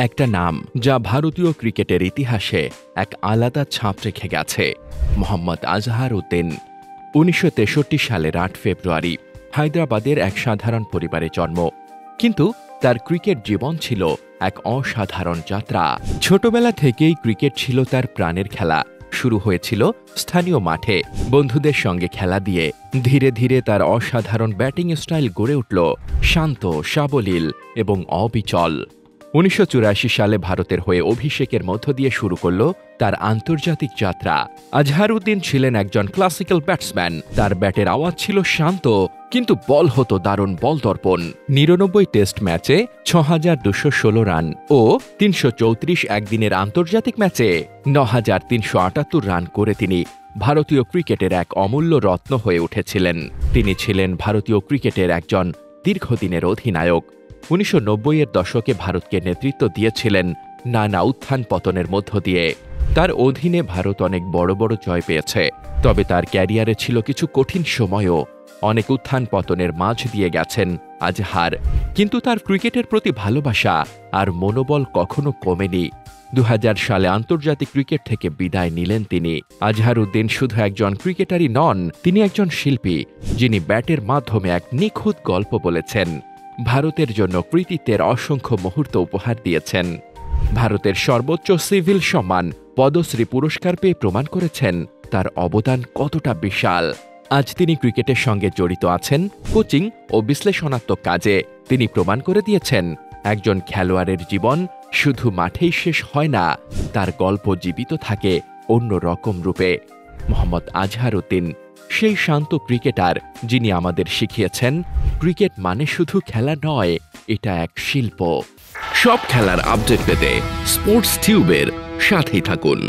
একটা নাম যা ভারতীয় ক্রিকেটের ইতিহাসে এক আলাদা ছাপ রেখে গেছে। মোহাম্মদ আজহার উদ্দিন। ১৯৬৩ সালের ৮ ফেব্রুয়ারি হায়দ্রাবাদের এক সাধারণ পরিবারে জন্ম। কিন্তু তার ক্রিকেট জীবন ছিল এক অসাধারণ যাত্রা। ছোটবেলা থেকেই ক্রিকেট ছিল তার প্রাণের খেলা। শুরু হয়েছিল স্থানীয় মাঠে বন্ধুদের সঙ্গে খেলা দিয়ে। ধীরে ধীরে তার অসাধারণ ব্যাটিং স্টাইল গড়ে উঠল, শান্ত, সাবলীল এবং অবিচল। ১৯৮৪ সালে ভারতের হয়ে অভিষেকের মধ্য দিয়ে শুরু করল তার আন্তর্জাতিক যাত্রা। আজহার উদ্দিন ছিলেন একজন ক্লাসিক্যাল ব্যাটসম্যান। তার ব্যাটের আওয়াজ ছিল শান্ত, কিন্তু বল হতো দারুণ বল দর্পণ। ৯৯ টেস্ট ম্যাচে ৬,২১৬ রান ও ৩৩৪ একদিনের আন্তর্জাতিক ম্যাচে ৯,৩৭৮ রান করে তিনি ভারতীয় ক্রিকেটের এক অমূল্য রত্ন হয়ে উঠেছিলেন। তিনি ছিলেন ভারতীয় ক্রিকেটের একজন দীর্ঘদিনের অধিনায়ক। ১৯৯০-এর দশকে ভারতকে নেতৃত্ব দিয়েছিলেন নানা উত্থান পতনের মধ্য দিয়ে। তার অধীনে ভারত অনেক বড় বড় জয় পেয়েছে। তবে তার ক্যারিয়ারে ছিল কিছু কঠিন সময়ও। অনেক উত্থান পতনের মাঝ দিয়ে গেছেন আজহার। কিন্তু তার ক্রিকেটের প্রতি ভালোবাসা আর মনোবল কখনো কমেনি। ২০০০ সালে আন্তর্জাতিক ক্রিকেট থেকে বিদায় নিলেন তিনি। আজহার উদ্দিন শুধু একজন ক্রিকেটারই নন, তিনি একজন শিল্পী, যিনি ব্যাটের মাধ্যমে এক নিখুঁত গল্প বলেছেন। ভারতের জন্য কৃতিত্বের অসংখ্য মুহূর্ত উপহার দিয়েছেন। ভারতের সর্বোচ্চ সিভিল সম্মান পদ্মশ্রী পুরস্কার পেয়ে প্রমাণ করেছেন তার অবদান কতটা বিশাল। আজ তিনি ক্রিকেটের সঙ্গে জড়িত আছেন কোচিং ও বিশ্লেষণাত্মক কাজে। তিনি প্রমাণ করে দিয়েছেন একজন খেলোয়াড়ের জীবন শুধু মাঠেই শেষ হয় না, তার গল্প জীবিত থাকে অন্য রকম রূপে। মোহাম্মদ আজহার উদ্দিন সেই শান্ত ক্রিকেটার যিনি আমাদের শিখিয়েছেন ক্রিকেট মানে শুধু খেলা নয়, এটা এক শিল্প। সব খেলার আপডেট পেতে স্পোর্টস টিউবের সাথেই থাকুন।